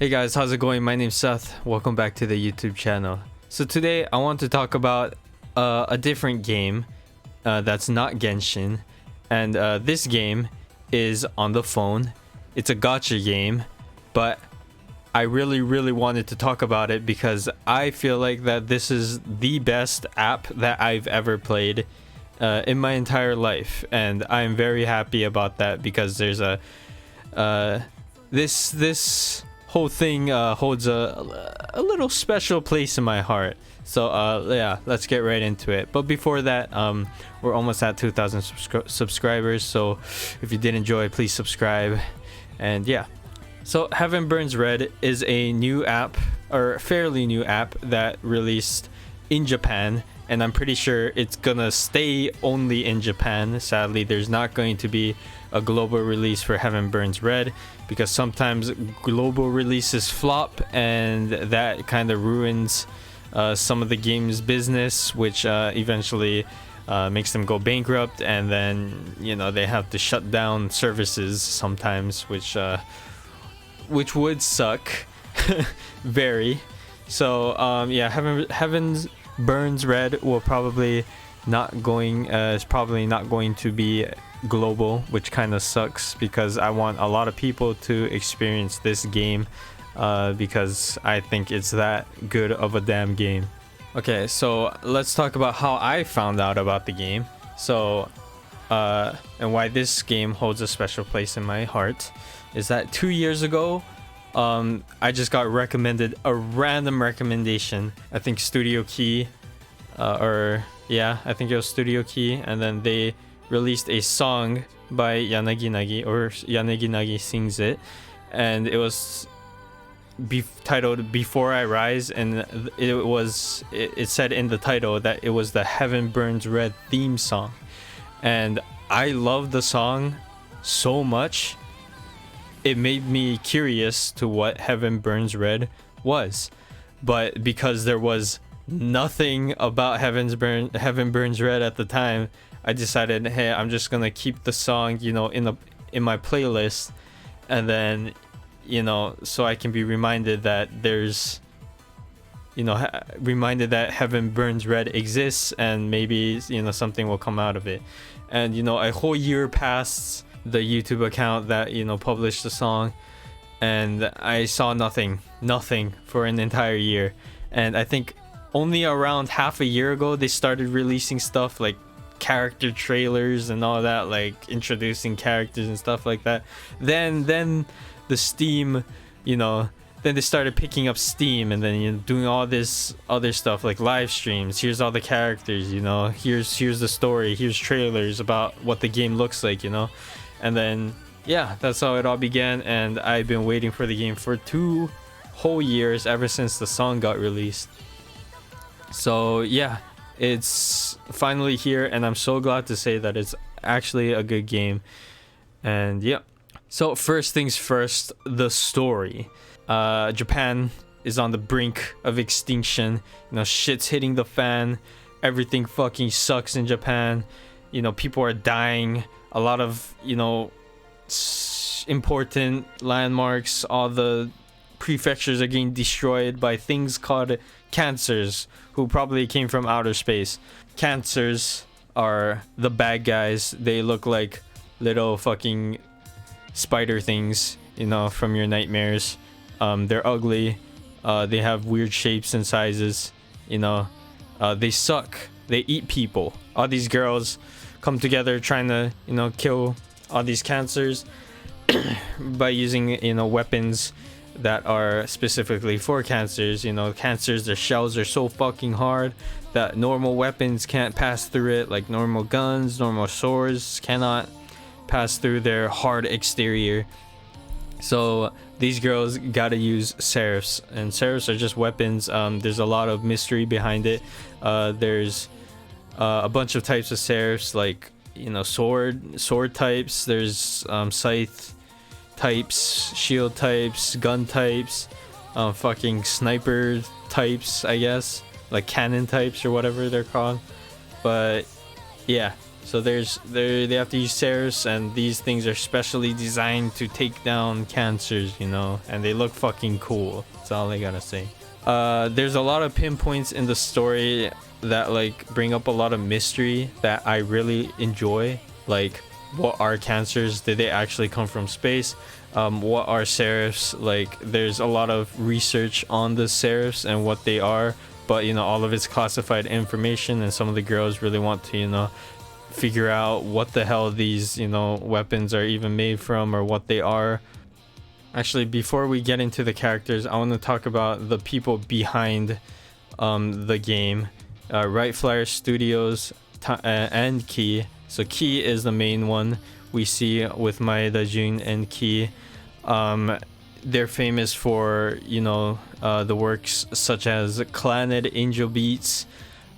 Hey guys, how's it going? My name's Seth. Welcome back to the YouTube channel. So today I want to talk about a different game that's not Genshin, and this game is on the phone. It's a gacha game, but I really wanted to talk about it because I feel like that this is the best app that I've ever played in my entire life, and I'm very happy about that because there's a this whole thing holds a little special place in my heart. So yeah, let's get right into it. But before that, we're almost at 2,000 subscribers, so if you did enjoy, please subscribe. And yeah, so Heaven Burns Red is a new app, or fairly new app, that released in Japan, and I'm pretty sure it's gonna stay only in Japan. Sadly, there's not going to be a global release for Heaven Burns Red because sometimes global releases flop, and that kind of ruins some of the game's business, which eventually makes them go bankrupt, and then they have to shut down services sometimes, which would suck very. So yeah, Heaven Burns Red will probably is probably not going to be global, which kind of sucks because I want a lot of people to experience this game because I think it's that good of a damn game. Okay, so let's talk about how I found out about the game. So and why this game holds a special place in my heart is that 2 years ago I just got recommended a random recommendation. I think Studio Key I think it was Studio Key, and then they released a song by Yanagi, or Yanagi sings it, and it was titled Before I Rise, and it said in the title that it was the Heaven Burns Red theme song, and I love the song so much it made me curious to what Heaven Burns Red was. But because there was nothing about Heaven Burns Red at the time, I decided, hey, I'm just gonna keep the song in my playlist, and then so I can be reminded that there's reminded that Heaven Burns Red exists, and maybe something will come out of it. And a whole year passed the YouTube account that published the song, and I saw nothing for an entire year. And I think only around half a year ago they started releasing stuff like character trailers and all that, like introducing characters and stuff like that. Then the Steam, then they started picking up Steam, and then doing all this other stuff like live streams. Here's all the characters, here's the story, here's trailers about what the game looks like, and then yeah, that's how it all began. And I've been waiting for the game for 2 whole years, ever since the song got released. So yeah, it's finally here, and I'm so glad to say that it's actually a good game. And yeah, so first things first, the story. Japan is on the brink of extinction. Shit's hitting the fan. Everything fucking sucks in Japan. People are dying. A lot of important landmarks, all the prefectures are getting destroyed by things called cancers, who probably came from outer space. Cancers are the bad guys. They look like little fucking spider things, from your nightmares. They're ugly. They have weird shapes and sizes. They suck. They eat people. All these girls come together trying to kill all these cancers by using weapons that are specifically for cancers. Cancers, their shells are so fucking hard that normal weapons can't pass through it, like normal guns, normal swords cannot pass through their hard exterior. So these girls gotta use seraphs, and seraphs are just weapons. There's a lot of mystery behind it. There's a bunch of types of seraphs, like sword types. There's scythe types, shield types, gun types, fucking sniper types, I guess, like cannon types or whatever they're called. But yeah, So they have to use serifs, and these things are specially designed to take down cancers, you know, and they look fucking cool. That's all I gotta say. There's a lot of pinpoints in the story that like bring up a lot of mystery that I really enjoy. Like, what are cancers? Did they actually come from space? What are serifs? Like, there's a lot of research on the serifs and what they are, but you know, all of it's classified information, and some of the girls really want to, you know, figure out what the hell these, you know, weapons are even made from, or what they are. Actually, before we get into the characters, I want to talk about the people behind the game. Right Flyer Studios and Key. So Key is the main one we see with Maeda Jun and Key. They're famous for, you know, the works such as Clannad, Angel Beats,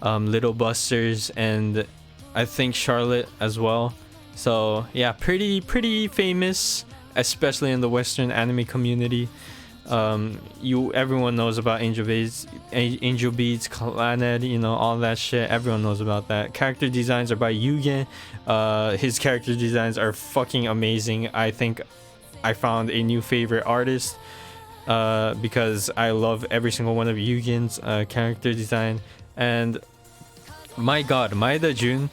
Little Busters, and I think Charlotte as well. So yeah, pretty famous, especially in the Western anime community. Everyone knows about Angel Beats, Clannad, you know, all that shit. Everyone knows about that. Character designs are by Yugen. His character designs are fucking amazing. I think I found a new favorite artist because I love every single one of Yugen's character design. And my god, Maeda Jun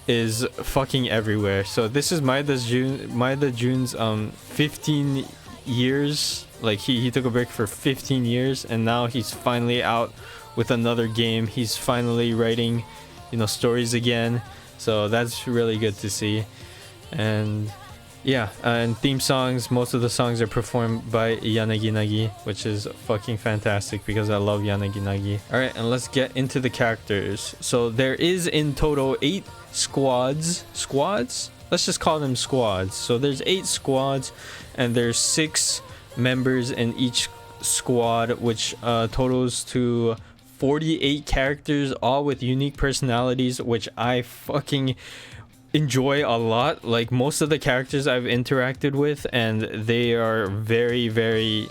is fucking everywhere. So this is Maeda Jun's 15 years. Like, he took a break for 15 years, and now he's finally out with another game. He's finally writing, you know, stories again. So that's really good to see. And yeah, and theme songs, most of the songs are performed by Yanagi, which is fucking fantastic because I love Yanagi. Alright, and let's get into the characters. So there is in total 8 squads. Let's just call them squads. So there's 8 squads, and there's 6 members in each squad, which totals to 48 characters, all with unique personalities, which I fucking enjoy a lot. Like, most of the characters I've interacted with, and they are very, very,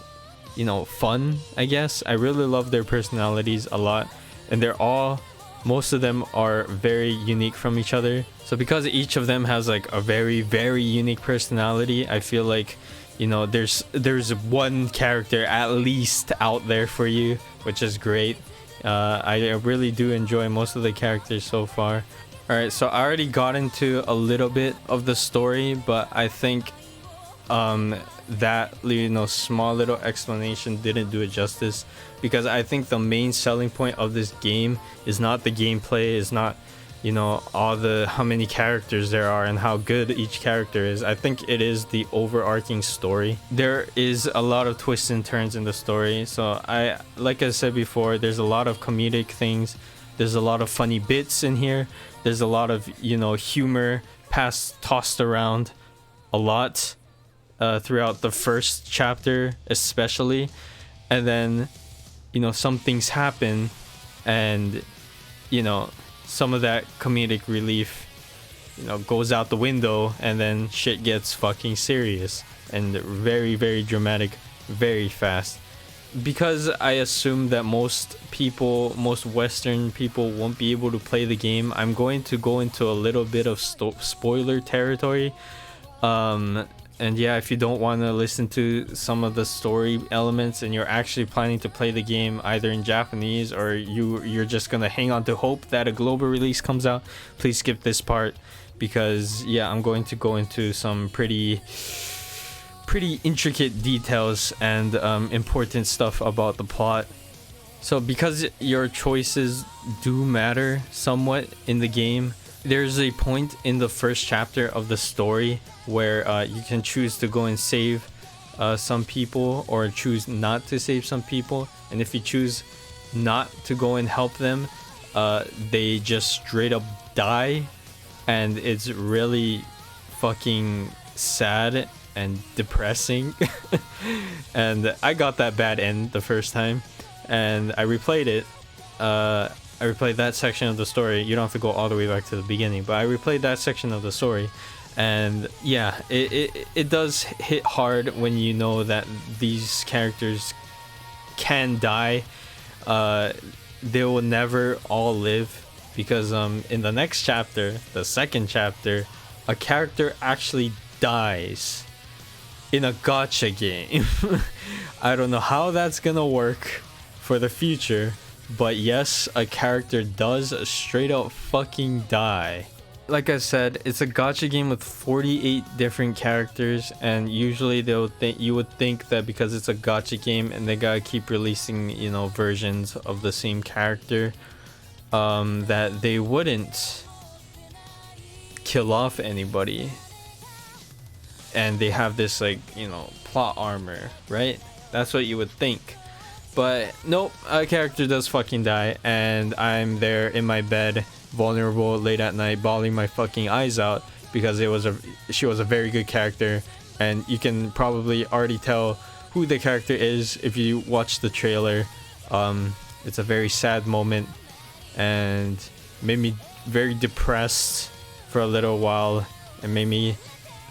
you know, fun, I guess. I really love their personalities a lot, and most of them are very unique from each other. So because each of them has like a very, very unique personality, I feel like, you know, there's one character at least out there for you, which is great. I really do enjoy most of the characters so far. Alright, so I already got into a little bit of the story, but I think that, you know, small little explanation didn't do it justice, because I think the main selling point of this game is not the gameplay, is not, you know, how many characters there are and how good each character is. I think it is the overarching story. There is a lot of twists and turns in the story. So like I said before, there's a lot of comedic things. There's a lot of funny bits in here. There's a lot of, you know, humor tossed around a lot throughout the first chapter, especially. And then, you know, some things happen, and, you know, some of that comedic relief, you know, goes out the window, and then shit gets fucking serious and very, very dramatic, very fast. Because I assume that most Western people won't be able to play the game, I'm going to go into a little bit of spoiler territory. And yeah, if you don't want to listen to some of the story elements, and you're actually planning to play the game either in Japanese, or you're just gonna hang on to hope that a global release comes out, please skip this part, because yeah, I'm going to go into some pretty intricate details and important stuff about the plot. So because your choices do matter somewhat in the game, there's a point in the first chapter of the story where you can choose to go and save some people, or choose not to save some people. And if you choose not to go and help them, they just straight up die, and it's really fucking sad and depressing. And I got that bad end the first time, and I replayed it. I replayed that section of the story. You don't have to go all the way back to the beginning, but I replayed that section of the story, and yeah, it does hit hard when you know that these characters can die. They will never all live. because in the next chapter, the second chapter, a character actually dies in a gacha game. I don't know how that's gonna work for the future, but yes, a character does straight up fucking die. Like I said, it's a gacha game with 48 different characters, and usually you would think that because it's a gacha game and they gotta keep releasing, you know, versions of the same character, that they wouldn't kill off anybody, and they have this, like, you know, plot armor, right? That's what you would think. But nope, a character does fucking die, and I'm there in my bed, vulnerable, late at night, bawling my fucking eyes out because she was a very good character, and you can probably already tell who the character is if you watch the trailer. It's a very sad moment and made me very depressed for a little while, and made me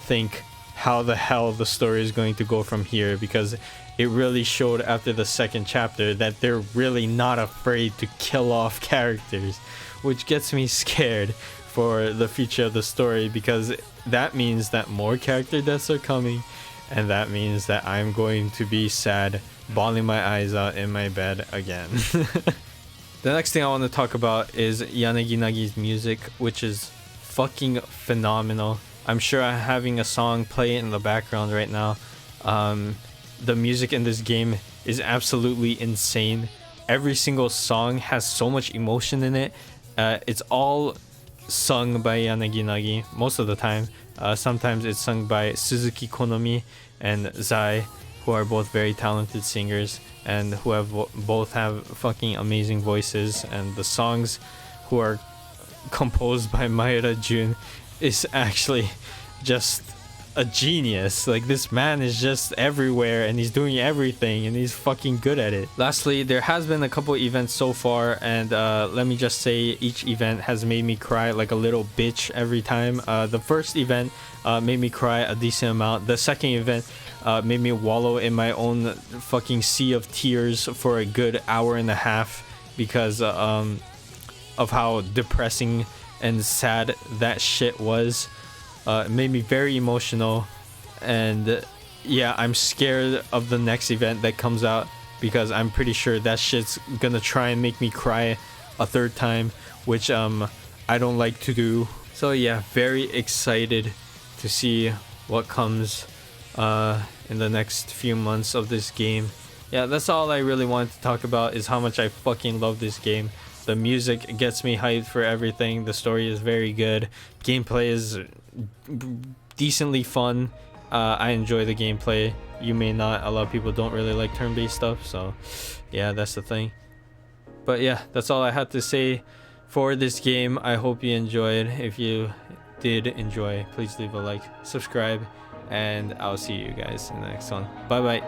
think how the hell the story is going to go from here, because it really showed after the second chapter that they're really not afraid to kill off characters, which gets me scared for the future of the story, because that means that more character deaths are coming, and that means that I'm going to be sad, bawling my eyes out in my bed again. The next thing I want to talk about is Yanaginagi's music, which is fucking phenomenal. I'm sure I'm having a song play in the background right now. The music in this game is absolutely insane. Every single song has so much emotion in it. It's all sung by Yanaginagi most of the time. Sometimes it's sung by Suzuki Konomi and Zai, who are both very talented singers and who have both have fucking amazing voices. And the songs who are composed by Maeda Jun is actually just a genius. Like, this man is just everywhere and he's doing everything and he's fucking good at it. Lastly, there has been a couple events so far, and let me just say, each event has made me cry like a little bitch every time. The first event made me cry a decent amount. The second event made me wallow in my own fucking sea of tears for a good hour and a half, because of how depressing and sad that shit was. It made me very emotional, and yeah, I'm scared of the next event that comes out, because I'm pretty sure that shit's gonna try and make me cry a third time, which I don't like to do. So yeah, very excited to see what comes in the next few months of this game. Yeah, that's all I really wanted to talk about, is how much I fucking love this game. The music gets me hyped for everything. The story is very good. Gameplay is decently fun. I enjoy the gameplay. You may not. A lot of people don't really like turn-based stuff, so yeah, that's the thing. But yeah, that's all I had to say for this game. I hope you enjoyed. If you did enjoy, please leave a like, subscribe, and I'll see you guys in the next one. Bye bye.